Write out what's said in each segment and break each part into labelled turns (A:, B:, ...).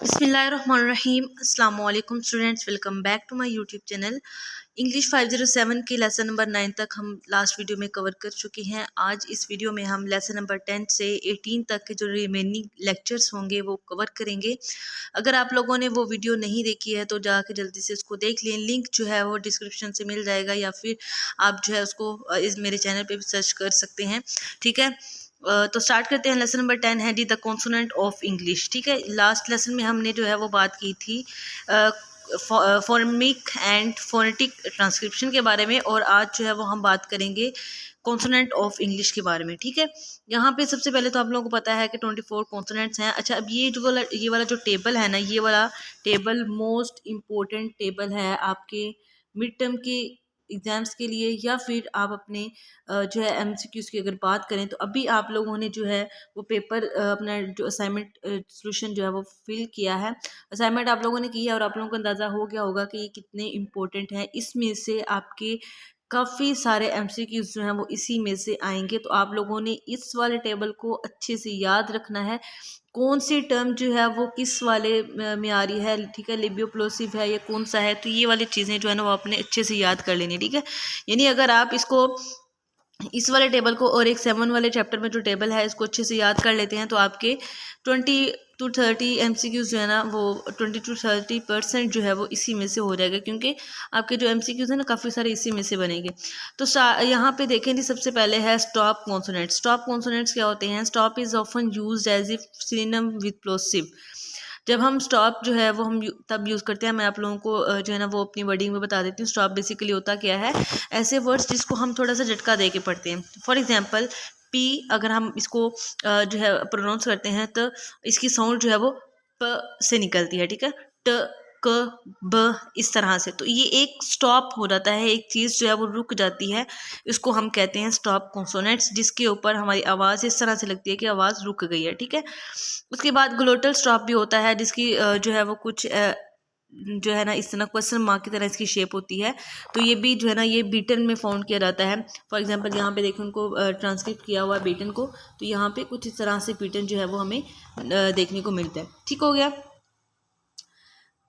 A: बिस्मिल्लाहिर्रहमानिर्रहीम। अस्सलाम वालेकुम students, welcome back to my YouTube channel. English 507 के लेसन नंबर 9 तक हम लास्ट वीडियो में कवर कर चुके हैं। आज इस वीडियो में हम लेसन नंबर 10 से 18 तक के जो रिमेनिंग लेक्चर्स होंगे वो कवर करेंगे। अगर आप लोगों ने वो वीडियो नहीं देखी है तो जाके जल्दी से उसको देख लें। लिंक जो है वो डिस्क्रिप्शन से मिल जाएगा या फिर आप जो है उसको इस मेरे चैनल पर भी सर्च कर सकते हैं। ठीक है, तो स्टार्ट करते हैं। लेसन नंबर 10 है दी द कॉन्सोनेंट ऑफ इंग्लिश। ठीक है, लास्ट लेसन में हमने जो है वो बात की थी फॉर्मिक एंड फोनेटिक ट्रांसक्रिप्शन के बारे में, और आज जो है वो हम बात करेंगे कॉन्सोनेंट ऑफ इंग्लिश के बारे में। ठीक है, यहाँ पे सबसे पहले तो आप लोगों को पता है कि 24 कॉन्सोनेंट्स हैं। अच्छा, अब ये वाला जो टेबल है ना, ये वाला टेबल मोस्ट इम्पोर्टेंट टेबल है आपके मिड टर्म के एग्ज़ाम्स के लिए, या फिर आप अपने जो है एमसीक्यूज़ की अगर बात करें तो अभी आप लोगों ने जो है वो पेपर अपना जो असाइनमेंट सॉल्यूशन जो है वो फिल किया है। असाइनमेंट आप लोगों ने किया और आप लोगों को अंदाज़ा हो गया होगा कि ये कितने इम्पोर्टेंट है। इसमें से आपके काफ़ी सारे एमसीक्यूज़ जो हैं वो इसी में से आएंगे, तो आप लोगों ने इस वाले टेबल को अच्छे से याद रखना है। कौन सी टर्म जो है वो किस वाले में आ रही है, ठीक है, लिबियो प्लोसिव है या कौन सा है, तो ये वाली चीज़ें जो है ना वो आपने अच्छे से याद कर लेनी। ठीक है, यानी अगर आप इसको इस वाले टेबल को और एक 7 वाले चैप्टर में जो टेबल है इसको अच्छे से याद कर लेते हैं तो आपके 20 to 30 एमसीक्यूज़ जो है ना वो 20 to 30% जो है वो इसी में से हो जाएगा, क्योंकि आपके जो एमसीक्यूज़ हैं ना काफ़ी सारे इसी में से बनेंगे। तो यहाँ पे देखें जी, सबसे पहले है स्टॉप कॉन्सोनेंट्स। स्टॉप कॉन्सोनेंट्स क्या होते हैं? Stop is often used as if synonym with plosive. जब हम स्टॉप जो है वो हम तब यूज़ करते हैं, मैं आप लोगों को जो है ना वो अपनी वर्डिंग में बता देती हूँ। स्टॉप बेसिकली होता क्या है? ऐसे वर्ड्स जिसको हम थोड़ा सा झटका दे के पढ़ते हैं। फॉर एग्जांपल पी, अगर हम इसको जो है प्रोनाउंस करते हैं तो इसकी साउंड जो है वो प से निकलती है। ठीक है, ट क ब इस तरह से, तो ये एक स्टॉप हो जाता है, एक चीज़ जो है वो रुक जाती है। इसको हम कहते हैं स्टॉप कॉन्सोनेंट्स, जिसके ऊपर हमारी आवाज़ इस तरह से लगती है कि आवाज़ रुक गई है। ठीक है, उसके बाद ग्लोटल स्टॉप भी होता है, जिसकी जो है वो कुछ जो है ना इस तरह क्वेश्चन मार्क की तरह इसकी शेप होती है। तो ये भी जो है ना ये बीटन में फाउंड किया जाता है। फॉर एग्जांपल यहाँ पे देखिए उनको ट्रांसक्रिप्ट किया हुआ है बीटन को, तो यहाँ पे कुछ इस तरह से बीटन जो है वो हमें देखने को मिलता है। ठीक हो गया।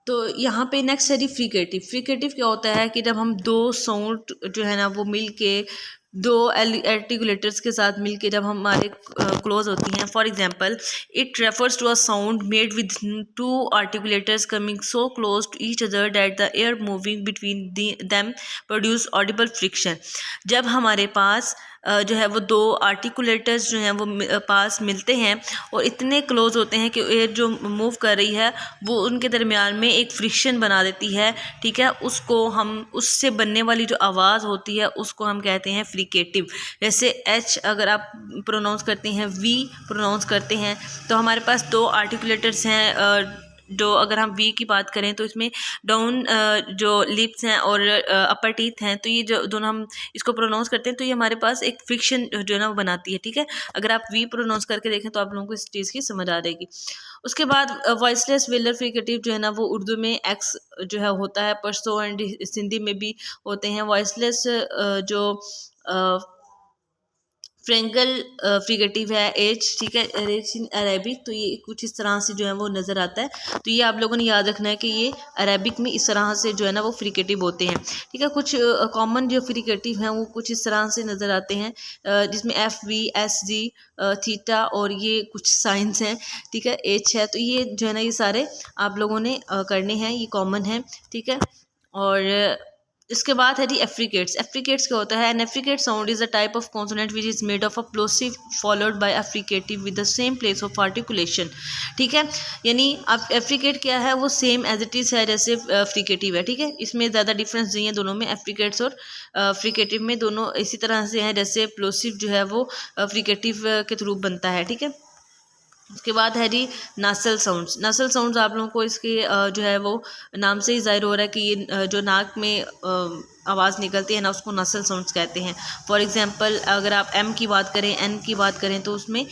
A: तो यहाँ पे नेक्स्ट है जी फ्रीकेटिव। फ्रीकेटिव क्या होता है कि जब हम दो साउंड जो है ना वो मिल के दो आर्टिकुलेटर्स के साथ मिलके जब हमारे क्लोज होती हैं। For example, it refers to a sound made with two articulators coming so close to each other that the air moving between them produce audible friction. जब हमारे पास जो है वो दो आर्टिकुलेटर्स जो हैं वो पास मिलते हैं और इतने क्लोज होते हैं कि एयर जो मूव कर रही है वो उनके दरमियान में एक फ्रिक्शन बना देती है। ठीक है, उसको हम उससे बनने वाली जो आवाज़ होती है उसको हम कहते हैं फ्रीकेटिव। जैसे एच अगर आप प्रोनाउंस करते हैं, वी प्रोनाउंस करते हैं, तो हमारे पास दो आर्टिकुलेटर्स हैं। जो अगर हम वी की बात करें तो इसमें डाउन जो लिप्स हैं और अपर टीथ हैं, तो ये जो दोनों हम इसको प्रोनाउंस करते हैं तो ये हमारे पास एक फ्रिक्शन जो है ना वो बनाती है। ठीक है, अगर आप वी प्रोनाउंस करके देखें तो आप लोगों को इस चीज़ की समझ आ जाएगी। उसके बाद वॉइसलेस वेलर फ्रिकेटिव जो है ना वो उर्दू में एक्स जो है होता है, परसों एंड सिंधी में भी होते हैं। वॉइसलेस जो फ्रेंगल फ्रिकेटिव है एच, ठीक है, एच इन अरेबिक, तो ये कुछ इस तरह से जो है वो नज़र आता है। तो ये आप लोगों ने याद रखना है कि ये अरेबिक में इस तरह से जो है ना वो फ्रिकेटिव होते हैं। ठीक है, कुछ कॉमन जो फ्रिकेटिव हैं वो कुछ इस तरह से नज़र आते हैं, जिसमें F V S G theta और ये कुछ साइंस हैं। ठीक है, एच है, तो ये जो है ना ये सारे आप लोगों ने करने हैं, ये कॉमन है। ठीक है, और इसके बाद है जी एफ्रिकेट्स। एफ्रिकेट्स क्या होता है? An affricate sound is a type of consonant which is made of a plosive followed by a fricative with the same place of articulation. ठीक है, यानी अब एफ्रिकेट क्या है? वो सेम एज इट इज़ है जैसे फ्रिकेटिव है। ठीक है, इसमें ज़्यादा डिफरेंस नहीं है दोनों में, एफ्रिकेट्स और फ्रिकेटिव में, दोनों इसी तरह से हैं जैसे प्लोसिव जो है वो फ्रिकेटिव के थ्रू बनता है। ठीक है, उसके बाद है जी नासल साउंड्स। नासल साउंड्स आप लोगों को इसके जो है वो नाम से ही जाहिर हो रहा है कि ये जो नाक में आवाज़ निकलती है ना, उसको नसल साउंड्स कहते हैं। फॉर एग्जांपल अगर आप एम की बात करें, एन की बात करें तो उसमें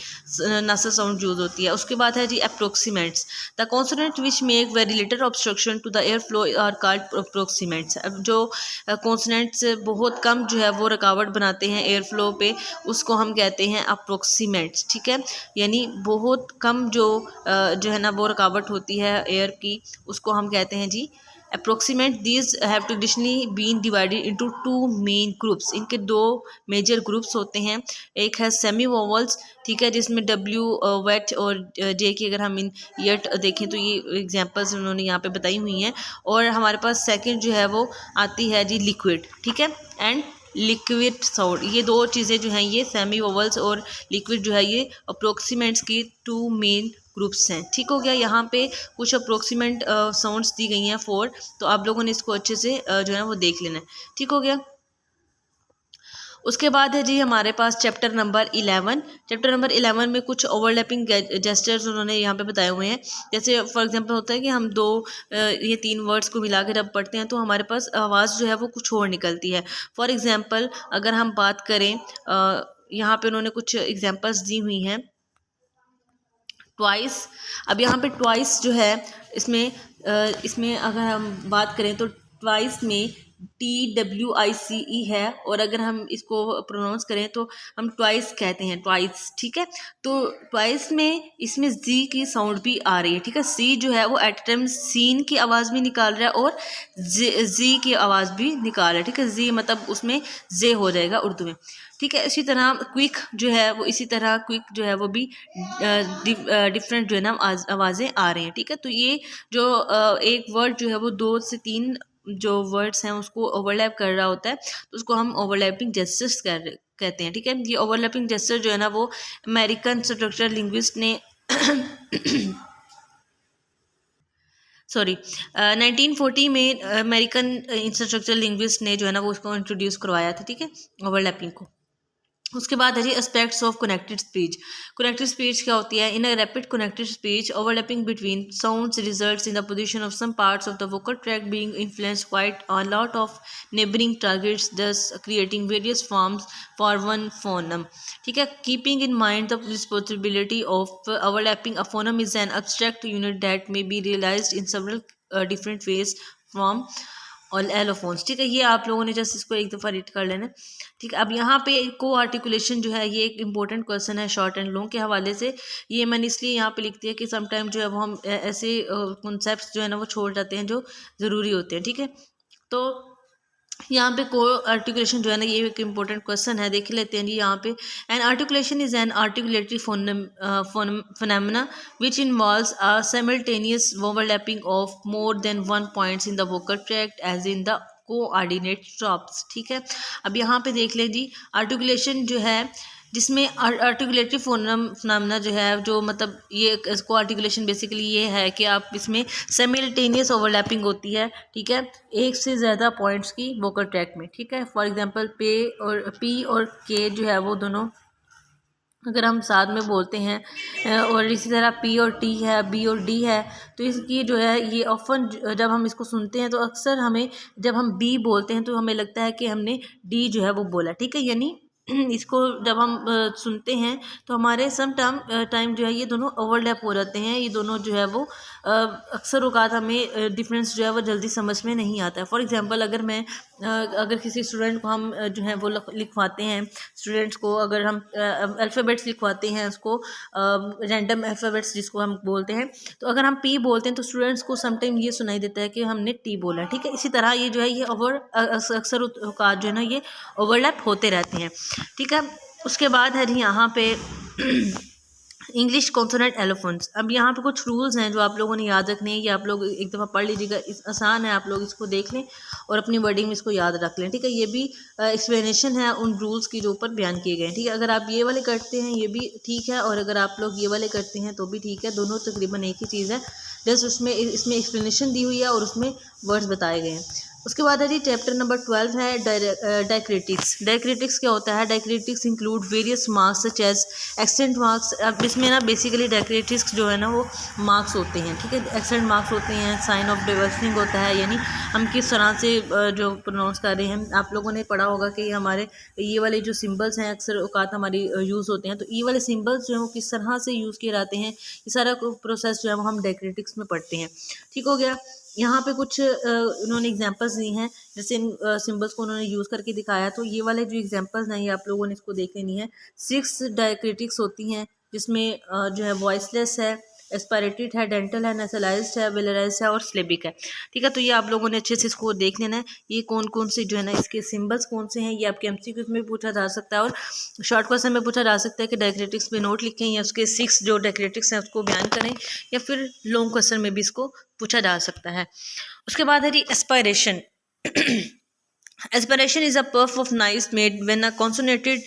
A: नसल साउंड यूज़ होती है। उसके बाद है जी approximants, the consonant which make very little obstruction to the air flow are called approximants. अब जो कॉन्सोनेंट्स बहुत कम जो है वो रुकावट बनाते हैं एयर फ्लो पे, उसको हम कहते हैं अप्रोक्सीमेंट्स, ठीक है। यानी बहुत कम जो है ना वो रुकावट होती है एयर की, उसको हम कहते हैं जी approximant. These have traditionally been divided into two main groups, इनके दो मेजर ग्रुप्स होते हैं। एक है सेमी वोवल्स, ठीक है, जिसमें डब्ल्यू, वेट और जे की अगर हम इन यट देखें तो ये एग्जांपल्स उन्होंने यहाँ पे बताई हुई हैं। और हमारे पास सेकंड जो है वो आती है जी लिक्विड, ठीक है, एंड लिक्विड साउंड। ये दो चीज़ें जो हैं ये सेमी वोवल्स और लिक्विड जो है ये अप्रोक्सीमेंट्स की टू मेन ग्रुप्स हैं। ठीक हो गया। यहाँ पे कुछ अप्रोक्सीमेंट साउंड्स दी गई हैं 4, तो आप लोगों ने इसको अच्छे से जो है वो देख लेना है। ठीक हो गया। उसके बाद है जी हमारे पास चैप्टर नंबर 11। चैप्टर नंबर 11 में कुछ ओवरलैपिंग जेस्चर्स उन्होंने यहाँ पे बताए हुए हैं। जैसे फॉर एग्जांपल होता है कि हम ये 3 वर्ड्स को मिला के जब पढ़ते हैं तो हमारे पास आवाज़ जो है वो कुछ और निकलती है। फॉर एग्जांपल अगर हम बात करें, यहाँ पे उन्होंने कुछ एग्जांपल्स दी हुई हैं। ट्वाइस, अब यहाँ पे ट्वाइस जो है इसमें अगर हम बात करें तो ट्वाइस में TWICE है, और अगर हम इसको प्रोनाउंस करें तो हम ट्वाइस कहते हैं, ट्वाइस, ठीक है। तो ट्वाइस में इसमें जी की साउंड भी आ रही है, ठीक है। सी जो है वो एट टाइम सीन की आवाज़ भी निकाल रहा है और जी की आवाज़ भी निकाल रहा है, ठीक है। जी मतलब उसमें जे हो जाएगा उर्दू में, ठीक है। इसी तरह क्विक जो है वो क्विक जो है वो भी डिफरेंट जो है ना आवाज़ें आ रही हैं, ठीक है। तो ये जो एक वर्ड जो है वो 2 से 3 जो वर्ड्स हैं उसको ओवरलैप कर रहा होता है, तो उसको हम ओवरलैपिंग जेस्चर्स कहते हैं, ठीक है। ये ओवरलैपिंग जेस्चर जो है ना वो अमेरिकन स्ट्रक्चरल लिंग्विस्ट ने 1940 में अमेरिकन इंफ्रास्ट्रक्चरल लिंग्विस्ट ने जो है ना वो उसको इंट्रोड्यूस करवाया था, ठीक है, ओवरलैपिंग को। उसके बाद है जी aspects of connected speech. Connected speech क्या होती है? In a rapid connected speech overlapping between sounds results in the position of some parts of the vocal tract being influenced quite a lot of neighbouring targets, thus creating various forms for one phoneme, ठीक है। Keeping in mind the this possibility of overlapping, a phoneme is an abstract unit that may be realised in several different ways from और allophones, ठीक है। ये आप लोगों ने just इसको एक दफ़ा रीड कर लेना, ठीक है। अब यहाँ पे को आर्टिकुलेशन जो है ये एक इंपॉर्टेंट क्वेश्चन है शॉर्ट एंड लॉन्ग के हवाले से। ये मैंने इसलिए यहाँ पे लिख दिया कि समटाइम जो है वो हम ऐसे कॉन्सेप्ट्स जो है ना वो छोड़ जाते हैं जो ज़रूरी होते हैं, ठीक है। तो यहाँ पे को आर्टिकुलेशन जो है ना ये एक इंपॉर्टेंट क्वेश्चन है, देख लेते हैं जी यहाँ पे। An articulation is an articulatory phenomenon which involves a simultaneous overlapping of more than one points in the vocal tract as in the coordinate stops, ठीक है। अब यहाँ पे देख लें जी आर्टिकुलेशन जो है जिसमें आर्टिकुलेटरी फिनोमेना जो है जो मतलब ये इसको आर्टिकुलेशन बेसिकली ये है कि आप इसमें साइमल्टेनियस ओवरलैपिंग होती है, ठीक है, एक से ज़्यादा पॉइंट्स की वोकल ट्रैक में, ठीक है। फॉर एग्जांपल पी और के जो है वो दोनों अगर हम साथ में बोलते हैं, और इसी तरह पी और टी है, बी और डी है, तो इसकी जो है ये ऑफन जब हम इसको सुनते हैं तो अक्सर हमें जब हम बी बोलते हैं तो हमें लगता है कि हमने डी जो है वो बोला, ठीक है। यानी इसको जब हम सुनते हैं तो हमारे सम टाइम जो है ये दोनों ओवरलैप हो जाते हैं, ये दोनों जो है वो अक्सर औकात हमें डिफरेंस जो है वो जल्दी समझ में नहीं आता है। फॉर एग्जांपल अगर किसी स्टूडेंट को हम जो है वो लिखवाते हैं, स्टूडेंट्स को अगर हम अल्फ़ाबेट्स लिखवाते हैं उसको रैंडम अल्फ़ाबेट्स जिसको हम बोलते हैं, तो अगर हम पी बोलते हैं तो स्टूडेंट्स को समटाइम ये सुनाई देता है कि हमने टी बोला, ठीक है। इसी तरह ये जो है ये अक्सर औकात जो है ना ये ओवरलैप होते रहते हैं, ठीक है। उसके बाद है जी यहाँ पे इंग्लिश कॉन्सोनेंट एलोफोन्स। अब यहाँ पे कुछ रूल्स हैं जो आप लोगों ने याद रखने हैं, ये आप लोग एक दफ़ा पढ़ लीजिएगा, आसान है, आप लोग इसको देख लें और अपनी वर्डिंग में इसको याद रख लें, ठीक है। ये भी एक्सप्लेनेशन है उन रूल्स की जो ऊपर बयान किए गए हैं, ठीक है। अगर आप ये वाले करते हैं ये भी ठीक है, और अगर आप लोग ये वाले करते हैं तो भी ठीक है, दोनों तकरीबन एक ही चीज़ है, जस्ट इसमें एक्सप्लेनेशन दी हुई है और उसमें वर्ड्स बताए गए हैं। उसके बाद है जी चैप्टर नंबर 12 है डायक्रिटिक्स। डायक्रिटिक्स क्या होता है? Diacritics include various marks such as accident marks. अब इसमें ना बेसिकली डायक्रिटिक्स जो है ना वो मार्क्स होते हैं, ठीक है, एक्सीडेंट मार्क्स होते हैं, साइन ऑफ डिवर्सिंग होता है, यानी हम किस तरह से जो प्रोनाउंस कर रहे हैं। आप लोगों ने पढ़ा होगा कि हमारे ये वाले जो सिंबल्स हैं अक्सर औकात हमारी यूज़ होते हैं, तो ये वाले सिंबल्स जो हैं वो किस तरह से यूज़ किए जाते हैं, ये सारा प्रोसेस जो है वो हम डायक्रिटिक्स में पढ़ते हैं। ठीक हो गया। यहाँ पे कुछ उन्होंने एग्जांपल्स दी हैं, जैसे इन सिंबल्स को उन्होंने यूज़ करके दिखाया, तो ये वाले जो एग्जांपल्स हैं ये आप लोगों ने इसको देख लेनी है। 6 डायक्रिटिक्स होती हैं जिसमें जो है वॉइसलेस है, एस्पायरेटेड है, डेंटल है, नेसलाइज्ड है, वेलराइज्ड है और स्लेबिक है। ठीक है, तो ये आप लोगों ने अच्छे से इसको देख लेना है। ये कौन कौन से जो है ना इसके सिंबल्स कौन से हैं, ये आपके एमसीक्यूज में भी पूछा जा सकता है और शॉर्ट क्वेश्चन में पूछा जा सकता है कि डायक्रिटिक्स में नोट लिखें या उसके 6 जो डायक्रिटिक्स हैं उसको बयान करें, या फिर लॉन्ग क्वेश्चन में भी इसको पूछा जा सकता है। उसके बाद है जी aspiration. Aspiration is a puff of noise made when a consonantal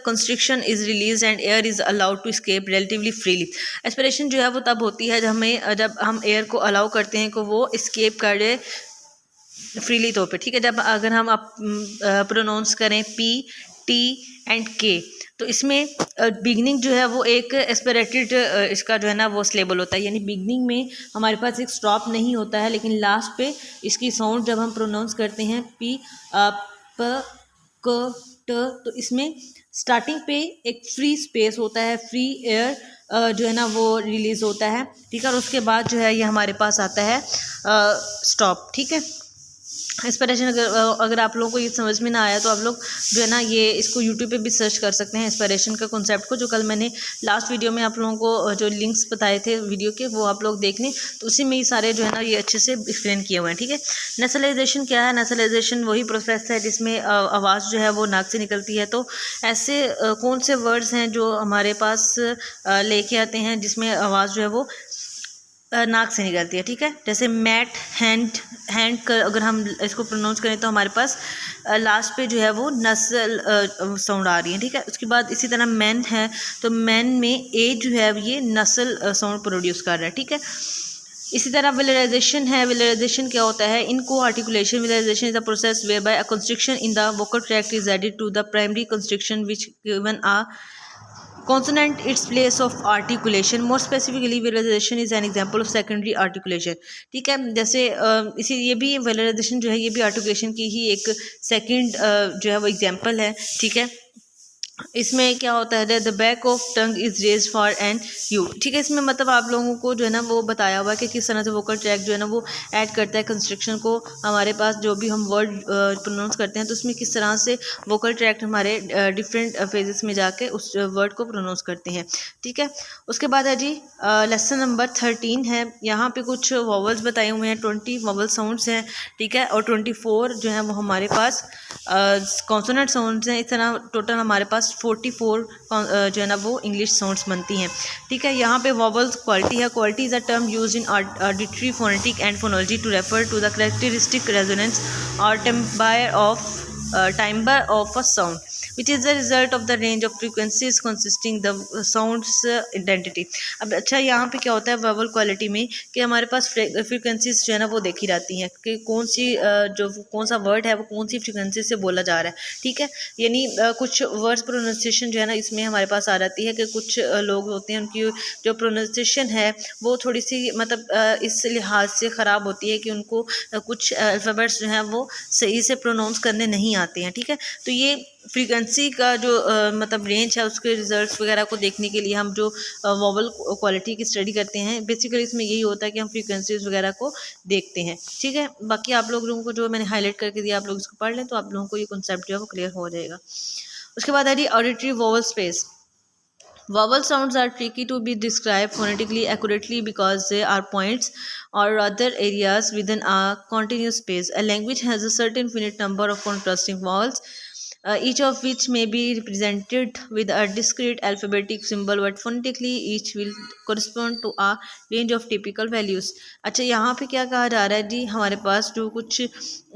A: constriction is released and air is allowed to escape relatively freely. Aspiration जो है वो तब होती है जब हम एयर को अलाउ करते हैं कि वो escape करे फ्रीली तौर पे। ठीक है, जब अगर हम आप प्रोनाउंस करें पी, टी एंड के, तो इसमें बिगनिंग जो है वो एक एस्पिरेटेड इसका जो है ना वो स्लेबल होता है, यानी बिगनिंग में हमारे पास एक स्टॉप नहीं होता है, लेकिन लास्ट पे इसकी साउंड जब हम प्रोनाउंस करते हैं पी प क ट, तो इसमें स्टार्टिंग पे एक फ्री स्पेस होता है, फ्री एयर जो है ना वो रिलीज़ होता है। ठीक है, और उसके बाद जो है ये हमारे पास आता है स्टॉप। ठीक है, एस्पिरेशन अगर आप लोगों को ये समझ में ना आया तो आप लोग जो है ना ये इसको यूट्यूब पे भी सर्च कर सकते हैं एस्पिरेशन का कॉन्सेप्ट को, जो कल मैंने लास्ट वीडियो में आप लोगों को जो लिंक्स बताए थे वीडियो के वो आप लोग देख लें, तो उसी में ये सारे जो है ना ये अच्छे से एक्सप्लेन किए हुए हैं। ठीक है, नेसलाइजेशन क्या है? नेसलाइजेशन वही प्रोसेस है जिसमें आवाज़ जो है वो नाक से निकलती है। तो ऐसे कौन से वर्ड्स हैं जो हमारे पास लेके आते हैं जिसमें आवाज़ जो है वो नाक से निकलती है। ठीक है, जैसे मैट, हैंड अगर हम इसको प्रोनाउंस करें तो हमारे पास लास्ट पे जो है वो नसल साउंड आ रही है। ठीक है, उसके बाद इसी तरह मैन है तो मैन में ए जो है ये नसल साउंड प्रोड्यूस कर रहा है। ठीक है, इसी तरह वेलराइजेशन है। वेलराइजेशन क्या होता है? इनको articulation. Velarisation is a process where by a constriction in the vocal tract is added to the primary constriction which given a consonant its place of articulation. More specifically velarization is an example of secondary articulation. ठीक है, जैसे इसी ये भी velarization जो है ये भी articulation की ही एक सेकंड जो है वो एग्जांपल है। ठीक है, इसमें क्या होता है? The back of tongue is raise for an u. ठीक है, इसमें मतलब आप लोगों को जो है ना वो बताया हुआ है कि किस तरह से वोकल ट्रैक जो है ना वो ऐड करता है कंस्ट्रक्शन को। हमारे पास जो भी हम वर्ड प्रोनाउंस करते हैं तो उसमें किस तरह से वोकल ट्रैक हमारे डिफरेंट फेजेस में जाके उस वर्ड को प्रोनाउंस करते हैं। ठीक है, उसके बाद है जी लेसन नंबर 13 है। यहाँ पे कुछ वॉवल्स बताए हुए हैं, 20 वॉवल साउंड्स हैं। ठीक है, और 24 जो है वो हमारे पास कॉन्सोनेंट साउंड्स हैं। इस तरह टोटल हमारे पास 44 जो है ना वो इंग्लिश साउंड्स बनती हैं। ठीक है, यहाँ पे वॉवल्स क्वालिटी है। Quality is a term use in auditory phonetic and phonology to refer to the characteristic resonance और timbre of a sound which is the result of the range of frequencies consisting the sounds identity. अब अच्छा यहाँ पे क्या होता है verbal quality में कि हमारे पास फ्रीक्वेंसीज जो है ना वो देखी जाती हैं कि कौन सी जो कौन सा वर्ड है वो कौन सी फ्रीक्वेंसी से बोला जा रहा है। ठीक है, यानी कुछ वर्ड्स प्रोनाउंसिएशन जो है ना इसमें हमारे पास आ जाती है कि कुछ लोग होते हैं उनकी जो प्रोनाउंसिएशन है वो थोड़ी सी मतलब इस लिहाज से ख़राब होती है कि उनको कुछ अल्फ़ाबेट्स जो हैं वो सही से प्रोनाउंस करने नहीं आते हैं। ठीक है, तो ये फ्रीक्वेंसी का जो मतलब रेंज है उसके रिजल्ट्स वगैरह को देखने के लिए हम जो वोवल क्वालिटी की स्टडी करते हैं बेसिकली इसमें यही होता है कि हम फ्रीक्वेंसीज वगैरह को देखते हैं। ठीक है, बाकी आप लोगों को जो मैंने हाईलाइट करके दिया आप लोग इसको पढ़ लें तो आप लोगों को ये कॉन्सेप्ट जो है वो क्लियर हो जाएगा। उसके बाद है जी auditory vowel space. Vowel sounds are tricky to be described phonetically accurately because they are points or other areas within a continuous space. A language has a certain finite number of contrasting vowels each of which may be represented with a discrete alphabetic symbol but phonetically each will correspond to a range of typical values। अच्छा, यहाँ पे क्या कहा जा रहा है जी, हमारे पास जो कुछ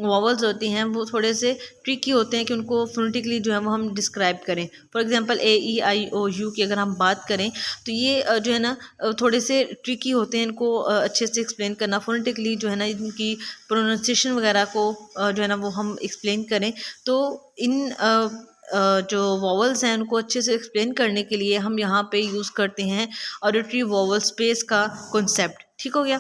A: वॉवल्स होती हैं वो थोड़े से ट्रिकी होते हैं कि उनको फोनेटिकली जो है वो हम डिस्क्राइब करें। For example A E I O U की अगर हम बात करें तो ये जो है ना थोड़े से ट्रिकी होते हैं, इनको अच्छे से एक्सप्लेन करना फोनेटिकली जो है ना, इनकी प्रोनाउंसिएशन वगैरह को जो है ना वो हम एक्सप्लेन करें। तो इन जो वॉवल्स हैं उनको अच्छे से एक्सप्लेन करने के लिए हम यहाँ पे यूज़ करते हैं ऑडिटरी वॉवल स्पेस का कॉन्सेप्ट। ठीक हो गया।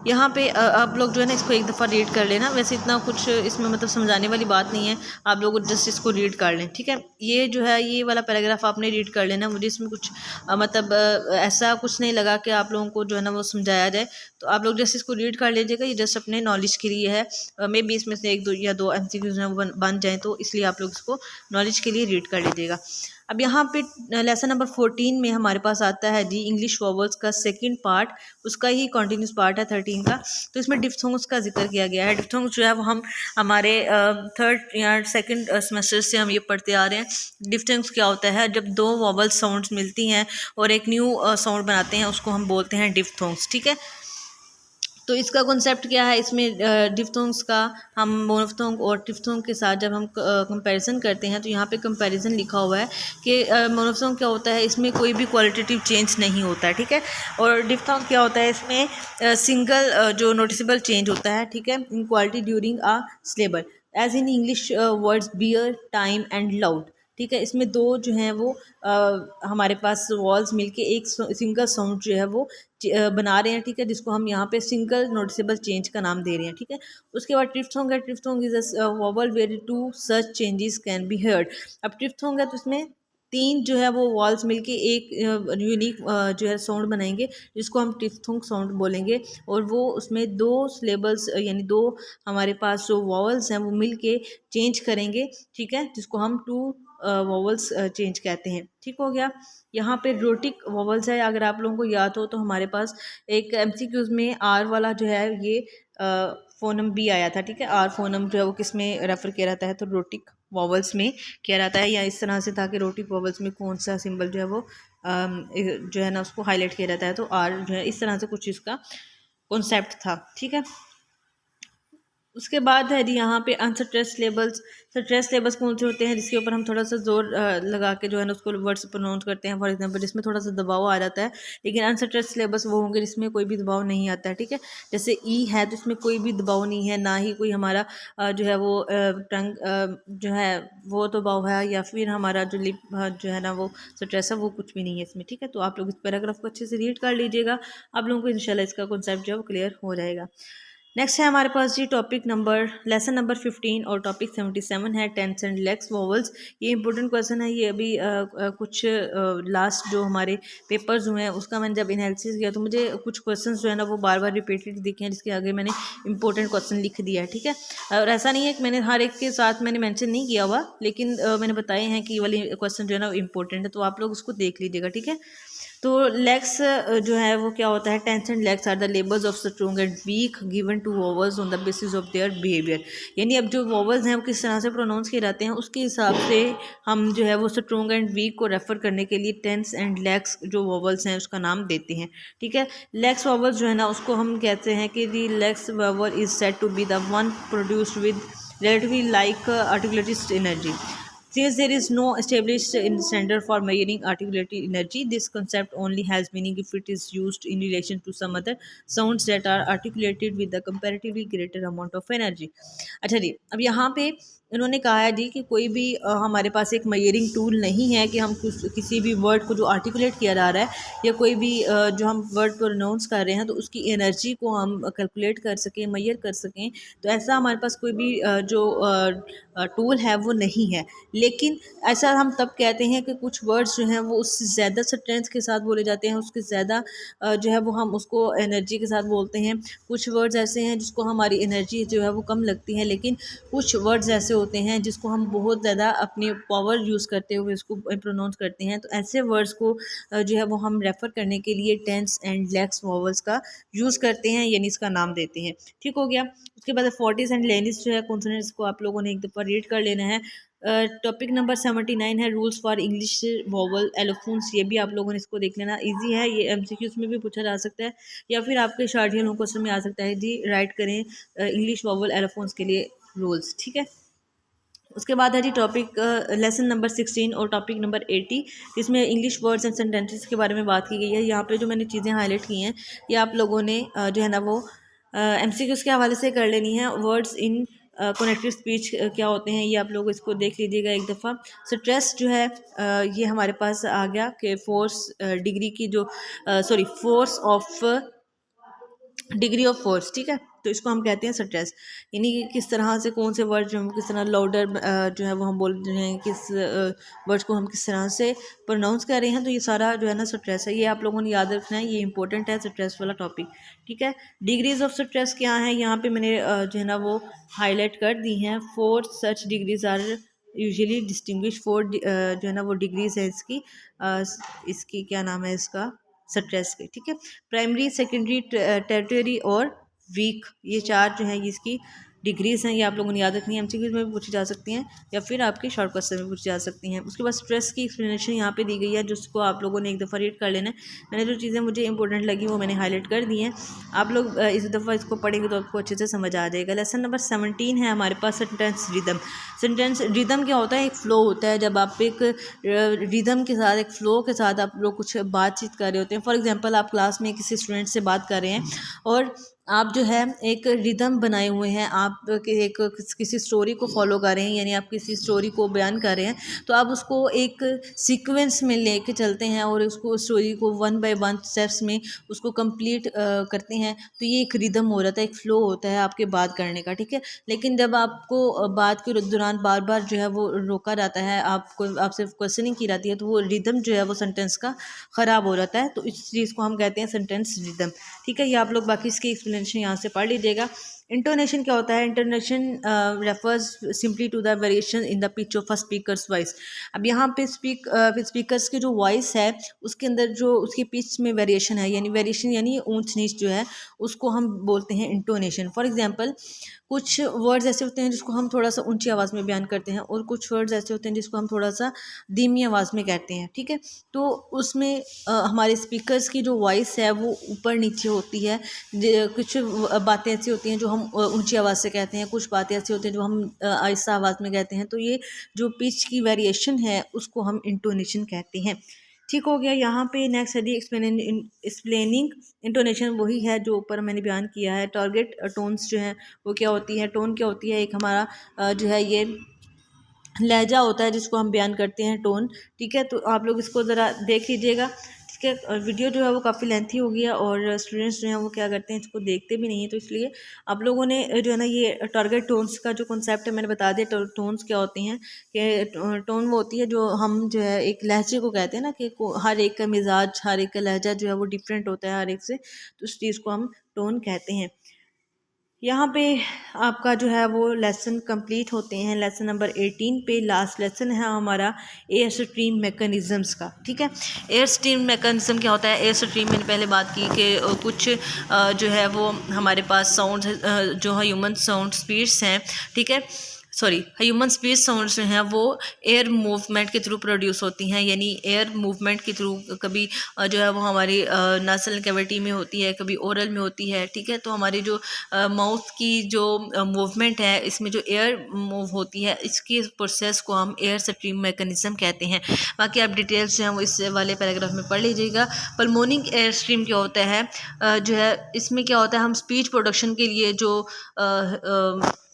A: यहाँ पे आप लोग जो है ना इसको एक दफ़ा रीड कर लेना, वैसे इतना कुछ इसमें मतलब समझाने वाली बात नहीं है, आप लोग जस्ट इसको रीड कर लें। ठीक है, ये जो है ये वाला पैराग्राफ आपने रीड कर लेना। मुझे इसमें कुछ मतलब ऐसा कुछ नहीं लगा कि आप लोगों को जो है ना वो समझाया जाए, तो आप लोग जस्ट इसको रीड कर लीजिएगा। ये जस्ट अपने नॉलेज के लिए है, मे बी इसमें से एक दो या दो MCQs हैं वो बन जाएँ, तो इसलिए आप लोग इसको नॉलेज के लिए रीड कर लीजिएगा। अब यहाँ पे लेसन नंबर 14 में हमारे पास आता है जी इंग्लिश वॉवल्स का सेकंड पार्ट, उसका ही कॉन्टीन्यूस पार्ट है 13 का। तो इसमें डिफ्थोंग्स का जिक्र किया गया है। डिफ्थोंग्स जो है वो हम हमारे थर्ड या सेकंड सेमेस्टर से हम ये पढ़ते आ रहे हैं। डिफ्थोंग्स क्या होता है, जब दो वॉवल साउंड्स मिलती हैं और एक न्यू साउंड बनाते हैं, उसको हम बोलते हैं डिफ्थोंग्स। ठीक है, तो इसका कॉन्सेप्ट क्या है, इसमें डिफ्थोंग्स का हम मोनोफ्थोंग और डिफ्थोंग के साथ जब हम कंपैरिजन करते हैं तो यहाँ पे कंपैरिजन लिखा हुआ है कि मोनोफ्थोंग क्या होता है, इसमें कोई भी क्वालिटेटिव चेंज नहीं होता है। ठीक है, और डिफ्थोंग क्या होता है, इसमें सिंगल जो नोटिसेबल चेंज होता है। ठीक है, in quality during a syllable as in English words bear, time and loud. ठीक है, इसमें दो जो हैं वो हमारे पास वॉल्स मिलके एक सिंगल साउंड जो है वो बना रहे हैं। ठीक है, जिसको हम यहाँ पे सिंगल नोटिसेबल चेंज का नाम दे रहे हैं। ठीक है, उसके बाद ट्रिफ्थोंग है। Triphthong is a vowel where two such changes can be heard. अब ट्रिफ्थोंग है तो इसमें तीन जो है वो वॉल्स मिलके एक यूनिक जो है साउंड बनाएंगे, जिसको हम ट्रिफ्थोंग साउंड बोलेंगे। और वो उसमें दो सिलेबल्स यानी दो हमारे पास जो वॉवल्स हैं वो मिलके चेंज करेंगे। ठीक है, जिसको हम टू वॉवल्स चेंज कहते हैं। ठीक हो गया। यहाँ पे रोटिक वॉवल्स है, अगर आप लोगों को याद हो तो हमारे पास एक MCQs में आर वाला जो है ये फोनम भी आया था। ठीक है, आर फोनम जो है वो किस में रेफर किया जाता है, तो रोटिक वॉवल्स में किया जाता है, या इस तरह से था कि रोटिक वॉवल्स में कौन सा सिंबल जो है वो जो है ना उसको हाईलाइट किया जाता है, तो आर जो है इस तरह से कुछ इसका कॉन्सेप्ट था। ठीक है, उसके बाद है जी यहाँ पे अनस्ट्रेस लेबल्स। स्ट्रेस लेबल्स कौन से होते हैं, जिसके ऊपर हम थोड़ा सा जोर लगा के जो है ना उसको वर्ड्स प्रोनाउंस करते हैं। फॉर एग्जांपल जिसमें थोड़ा सा दबाव आ जाता है, लेकिन अनस्ट्रेस लेबल्स वो होंगे जिसमें कोई भी दबाव नहीं आता है। ठीक है, जैसे ई है तो इसमें कोई भी दबाव नहीं है, ना ही कोई हमारा जो है वो टंग जो है वो दबाव है, या फिर हमारा जो लिप जो है ना वो स्ट्रेस है वो कुछ भी नहीं है इसमें। ठीक है, तो आप लोग इस पैराग्राफ को अच्छे से रीड कर लीजिएगा, आप लोगों को इंशाल्लाह इसका कॉन्सेप्ट जो है वो क्लियर हो जाएगा। नेक्स्ट है हमारे पास जी टॉपिक नंबर लेसन नंबर 15 और टॉपिक 77 है टेंस एंड लेग्स वॉवल्स। ये इंपॉर्टेंट क्वेश्चन है, ये अभी कुछ लास्ट जो हमारे पेपर्स हुए हैं उसका मैंने जब एनालिसिस किया तो मुझे कुछ क्वेश्चंस जो है ना वो बार बार रिपीटेड दिखे हैं, जिसके आगे मैंने इंपॉर्टेंट क्वेश्चन लिख दिया है। ठीक है, और ऐसा नहीं है कि मैंने हर एक के साथ मैंने मेंशन नहीं किया हुआ, लेकिन मैंने बताए हैं कि ये वाले क्वेश्चन जो है ना इंपॉर्टेंट है, तो आप लोग उसको देख लीजिएगा। ठीक है, तो लेग्स जो है वो क्या होता है, tense and lax are the labels of strong and weak given to vowels on the basis of their behaviour. यानी अब जो वॉवल्स हैं वो किस तरह से प्रोनाउंस किए जाते हैं उसके हिसाब से हम जो है वो स्ट्रॉन्ग एंड वीक को रेफर करने के लिए टेंस एंड लेग्स जो वॉवल्स हैं उसका नाम देते हैं। ठीक है, लेग्स वॉवल्स जो है ना उसको हम कहते हैं कि the lax vowel is said to be the one produced with relatively like articulated energy. Since there is no established standard for measuring articulated energy, this concept only has meaning if it is used in relation to some other sounds that are articulated with a comparatively greater amount of energy. अच्छा जी, अब यहाँ पे इन्होंने कहा है जी कि कोई भी हमारे पास एक मेजरिंग टूल नहीं है कि हम किसी भी वर्ड को जो आर्टिकुलेट किया जा रहा है या कोई भी जो हम वर्ड प्रोनाउंस कर रहे हैं तो उसकी एनर्जी को हम कैलकुलेट कर सकें, मेजर कर सकें। तो ऐसा हमारे पास कोई भी जो टूल है वो नहीं है। लेकिन ऐसा हम तब कहते हैं कि कुछ वर्ड्स जो हैं वो उससे ज़्यादा स्ट्रेंथ के साथ बोले जाते हैं, उसके ज़्यादा जो है वो हम उसको एनर्जी के साथ बोलते हैं। कुछ वर्ड्स ऐसे हैं जिसको हमारी एनर्जी जो है वो कम लगती है, लेकिन कुछ वर्ड्स ऐसे होते हैं जिसको हम बहुत ज़्यादा अपनी पावर यूज़ करते हुए उसको प्रोनाउंस करते हैं। तो ऐसे वर्ड्स को जो है वो हम रेफ़र करने के लिए टेंस एंड लेग्स वॉवल्स का यूज़ करते हैं, यानी इसका नाम देते हैं। ठीक हो गया। उसके बाद फोर्टिस एंड लेनिस जो है कॉन्सोनेंट्स को आप लोगों ने एक दफ़ा रीड कर लेना है। टॉपिक नंबर 79 है rules for English vowel allophones. ये भी आप लोगों ने इसको देख लेना, इजी है ये, एमसीक्यूज में भी पूछा जा सकता है या फिर आपके शार्टियल क्वेश्चन में आ सकता है जी। राइट करें इंग्लिश वोवल एलोफोन्स के लिए रूल्स, ठीक है। उसके बाद है जी टॉपिक लेसन नंबर 16 और टॉपिक नंबर 80, जिसमें इंग्लिश वर्ड्स एंड सेंटेंसेस के बारे में बात की गई है। यहाँ पे जो मैंने चीज़ें हाईलाइट की हैं ये आप लोगों ने जो है ना वो एमसीक्यूज के हवाले से कर लेनी है। वर्ड्स इन कनेक्टेड स्पीच क्या होते हैं ये आप लोग इसको देख लीजिएगा एक दफ़ा। स्ट्रेस जो है ये हमारे पास आ गया कि फोर्स डिग्री की जो sorry force of degree of force, ठीक है। तो इसको हम कहते हैं स्ट्रेस, यानी कि किस तरह से कौन से वर्ड जो हम किस तरह लाउडर जो है वो हम बोल रहे हैं, किस वर्ड्स को हम किस तरह से प्रोनाउंस कर रहे हैं। तो ये सारा जो है ना स्ट्रेस है, ये आप लोगों ने याद रखना है, ये इंपॉर्टेंट है स्ट्रेस वाला टॉपिक, ठीक है। डिग्रीज ऑफ स्ट्रेस क्या है यहाँ पे मैंने जो है ना वो हाईलाइट कर दी हैं। 4 सच डिग्रीज आर यूजुअली डिस्टिंग्विश। 4 जो है ना वो डिग्रीज है इसकी इसकी क्या नाम है इसका स्ट्रेस के, ठीक है। प्राइमरी, सेकेंडरी, टेरिटरी और वीक, ये 4 जो है ये इसकी डिग्रीज हैं, ये आप लोगों ने याद रखनी है। एमसीक्यूज में भी पूछी जा सकती हैं या फिर आपके शॉर्ट क्वेश्चन में पूछी जा सकती हैं। उसके बाद स्ट्रेस की एक्सप्लेनेशन यहाँ पे दी गई है, जिसको आप लोगों ने एक दफ़ा रीड कर लेना है। मैंने जो चीज़ें मुझे इंपॉर्टेंट लगी वो मैंने हाईलाइट कर दी हैं। आप लोग इस दफ़ा इसको पढ़ेंगे तो आपको अच्छे से समझ आ जाएगा। लेसन नंबर 17 है हमारे पास सेंटेंस रिदम। सेंटेंस रिदम क्या होता है? एक फ़्लो होता है, जब आप एक रिदम के साथ, एक फ़्लो के साथ आप लोग कुछ बातचीत कर रहे होते हैं। फॉर एग्जांपल आप क्लास में किसी स्टूडेंट से बात कर रहे हैं और आप जो है एक रिदम बनाए हुए हैं, आप एक किसी स्टोरी को फॉलो कर रहे हैं, यानी आप किसी स्टोरी को बयान कर रहे हैं, तो आप उसको एक सीक्वेंस में लेके चलते हैं और उसको स्टोरी को 1 बाय 1 स्टेप्स में उसको कंप्लीट करते हैं। तो ये एक रिदम हो जाता है, एक फ़्लो होता है आपके बात करने का, ठीक है। लेकिन जब आपको बात के दौरान बार बार जो है वो रोका जाता है, आपको आपसे क्वेश्चनिंग की जाती है, तो वो रिदम जो है वो सेंटेंस का ख़राब हो जाता है। तो इस चीज़ को हम कहते हैं सेंटेंस रिदम, ठीक है। ये आप लोग बाकी इसकी एक्सप्लेनेशन यहाँ से पढ़ लीजिएगा। इंटोनेशन क्या होता है? Intonation refers simply to the variation in the pitch of a speaker's voice. अब यहाँ पे स्पीकर्स की जो वॉइस है उसके अंदर जो उसकी पिच में वेरिएशन है, यानी वेरिएशन यानी ऊंच नीच जो है, उसको हम बोलते हैं इंटोनेशन। फॉर एग्जांपल कुछ वर्ड्स ऐसे होते हैं जिसको हम थोड़ा सा ऊंची आवाज़ में बयान करते हैं और कुछ वर्ड्स ऐसे होते हैं जिसको हम थोड़ा सा धीमी आवाज़ में कहते हैं, ठीक है। तो उसमें हमारे स्पीकर्स की जो वॉइस है वो ऊपर नीचे होती है। कुछ बातें ऐसी होती हैं जो हम ऊंची आवाज़ से कहते हैं, कुछ बातें ऐसी होती हैं जो हम आहिस्ता आवाज़ में कहते हैं। तो ये जो पिच की वेरिएशन है उसको हम इंटोनेशन कहते हैं, ठीक हो गया। यहाँ पे नेक्स्ट है दी एक्सप्लेनिंग इंटोनेशन, वही है जो ऊपर मैंने बयान किया है। टारगेट टोन्स जो हैं वो क्या होती है? टोन क्या होती है? एक हमारा जो है ये लहजा होता है जिसको हम बयान करते हैं, टोन, ठीक है। तो आप लोग इसको ज़रा देख लीजिएगा, ठीक है। और वीडियो जो है वो काफ़ी लेंथी हो गया और स्टूडेंट्स जो हैं वो क्या करते हैं, इसको देखते भी नहीं हैं। तो इसलिए आप लोगों ने जो है ना ये टारगेट टोन्स का जो कॉन्सेप्ट है मैंने बता दिया। टोन्स क्या होते हैं कि टोन वो होती है जो हम जो है एक लहजे को कहते हैं ना, कि हर एक का मिजाज, हर एक का लहजा जो है वो डिफरेंट होता है हर एक से, तो उस चीज़ को हम टोन कहते हैं। यहाँ पे आपका जो है वो लेसन कंप्लीट होते हैं। लेसन नंबर 18 पे लास्ट लेसन है हमारा एयर स्ट्रीम मैकेनिज़म्स का, ठीक है। एयर स्ट्रीम मैकेनिज़्म क्या होता है? एयर स्ट्रीम मैंने पहले बात की कि कुछ जो है वो हमारे पास साउंड जो है ह्यूमन साउंड स्पीड्स हैं, ठीक है, सॉरी ह्यूमन स्पीच साउंड्स जो हैं वो एयर मूवमेंट के थ्रू प्रोड्यूस होती हैं, यानी एयर मूवमेंट के थ्रू। कभी जो है वो हमारी नासल कैविटी में होती है, कभी ओरल में होती है, ठीक है। तो हमारी जो माउथ की जो मूवमेंट है, इसमें जो एयर मूव होती है, इसकी प्रोसेस को हम एयर स्ट्रीम मैकेनिज़्म कहते हैं। बाकी आप डिटेल्स जो हैं वो इस वाले पैराग्राफ में पढ़ लीजिएगा। पल्मोनिक एयर स्ट्रीम क्या होता है? जो है इसमें क्या होता है, हम स्पीच प्रोडक्शन के लिए जो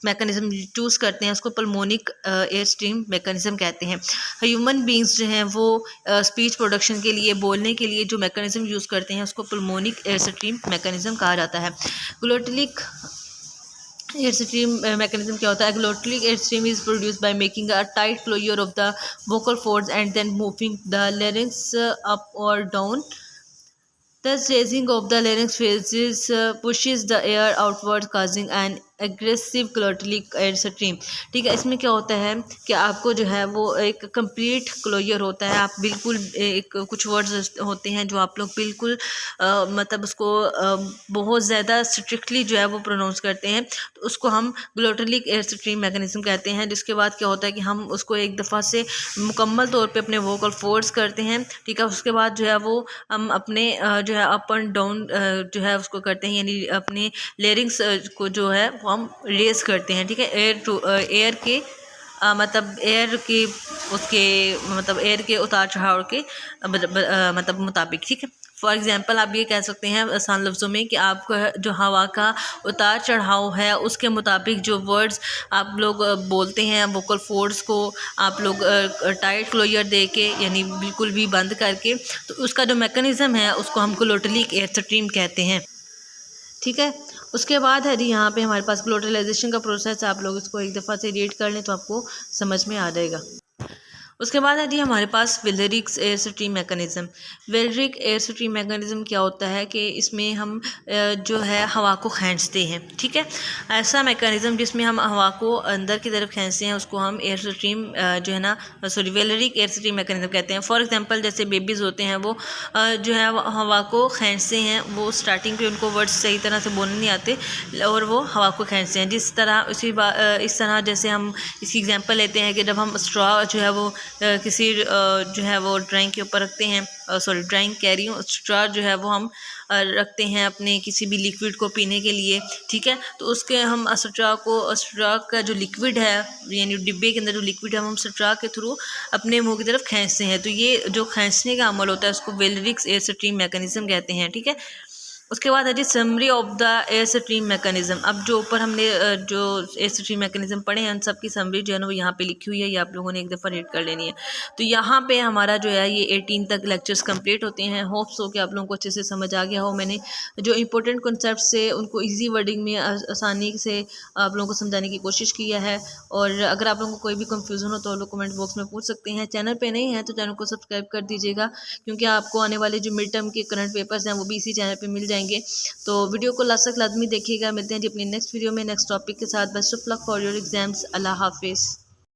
A: मैकेनिज़्म चूज़ करते हैं उसको पल्मोनिक एयर स्ट्रीम मैकेनिज़्म कहते हैं। ह्यूमन बींग्स जो हैं वो स्पीच प्रोडक्शन के लिए, बोलने के लिए जो मैकेनिज़्म यूज़ करते हैं उसको पल्मोनिक एयर स्ट्रीम मैकेनिज़्म कहा जाता है। ग्लोटलिक एयर स्ट्रीम मैकेनिज्म क्या होता है? Glottalic air stream is produce by making a tight closure of the vocal folds and then moving the larynx up और down. Thus, raising of the larynx pushes the air outward, causing an egressive glottalic air stream. ठीक है, इसमें क्या होता है कि आपको जो है वो एक कंप्लीट क्लोजर होता है, आप बिल्कुल एक कुछ वर्ड्स होते हैं जो आप लोग बिल्कुल मतलब उसको बहुत ज़्यादा स्ट्रिक्टली जो है वो प्रोनाउंस करते हैं, तो उसको हम ग्लोटलिक एयर स्ट्रीम मैकेनिज्म कहते हैं। जिसके बाद क्या होता है कि हम उसको एक दफ़ा से मुकम्मल तौर पे अपने वोकल फोर्स करते हैं। ठीक है, उसके बाद जो है वो हम अपने जो है अप एंड डाउन जो है उसको करते हैं, यानी अपने लेरिंग्स को जो है वो हम रेज करते हैं। ठीक है, एयर टू एयर के मतलब एयर के उसके मतलब एयर के उतार चढ़ाव के मतलब मुताबिक। ठीक है, फॉर एग्जांपल आप ये कह सकते हैं आसान लफ्ज़ों में कि आपका जो हवा का उतार चढ़ाव है उसके मुताबिक जो वर्ड्स आप लोग बोलते हैं, वोकल फोर्स को आप लोग टाइट क्लोजर दे के यानी बिल्कुल भी बंद करके, तो उसका जो मैकेनिज़्म है उसको हम ग्लोटलिक एयर स्ट्रीम कहते हैं। ठीक है, उसके बाद है जी यहाँ पे हमारे पास ग्लोटलाइजेशन का प्रोसेस, आप लोग इसको एक दफ़ा से रीड कर लें तो आपको समझ में आ जाएगा। उसके बाद है जी हमारे पास velarics air stream mechanism. Velaric air stream mechanism क्या होता है कि इसमें हम जो है हवा को खींचते हैं। ठीक है, ऐसा मैकेनिज़्म जिसमें हम हवा को अंदर की तरफ खींचते हैं उसको हम एयर स्ट्रीम जो है ना sorry valeric air stream mechanism कहते हैं। फॉर एग्जांपल जैसे बेबीज़ होते हैं वो जो है हवा को खींचते हैं, वो स्टार्टिंग पे उनको वर्ड्स सही तरह से बोलने नहीं आते और वो हवा को खींचते हैं। जिस तरह इस तरह जैसे हम इसकी एग्जांपल लेते हैं कि जब हम स्ट्रॉ जो है वो किसी जो है वो ड्राइंग के ऊपर रखते हैं, सॉरी ड्राइंग कह रही हूँ, स्ट्रॉ जो है वो हम रखते हैं अपने किसी भी लिक्विड को पीने के लिए। ठीक है, तो उसके हम स्ट्रॉ का जो लिक्विड है यानी डिब्बे के अंदर जो लिक्विड है हम स्ट्रॉ के थ्रू अपने मुंह की तरफ खींचते हैं, तो ये जो खींचने का अमल होता है उसको वेलरिक्स एयर स्ट्रीम मैकेनिज़्म कहते हैं। ठीक है, उसके बाद है जी summary of the air stream mechanism. अब जो ऊपर हमने जो एयर स्ट्रीम मैकेनिज़्म पढ़े हैं उन सब की समरी जो है ना वो यहाँ पे लिखी हुई है, ये आप लोगों ने एक दफ़ा रीड कर लेनी है। तो यहाँ पे हमारा जो है ये 18 तक लेक्चर्स कंप्लीट होते हैं। होप्स हो कि आप लोगों को अच्छे से समझ आ गया हो। मैंने जो इंपॉर्टेंट कॉन्सेप्ट से उनको ईजी वर्डिंग में आसानी से आप लोगों को समझाने की कोशिश किया है। और अगर आप लोगों को कोई भी कन्फ्यूज़न हो तो लोग कमेंट बॉक्स में पूछ सकते हैं। चैनल पर नहीं है तो चैनल को सब्सक्राइब कर दीजिएगा, क्योंकि आपको आने वाले जो मिड टर्म के करंट पेपर्स हैं वो भी इसी चैनल पर मिल जाएंगे। तो वीडियो को लास्ट तक लाजमी देखिएगा। मिलते हैं जी अपनी नेक्स्ट वीडियो में नेक्स्ट टॉपिक के साथ। Best of luck for your exams. अल्लाह हाफिज़।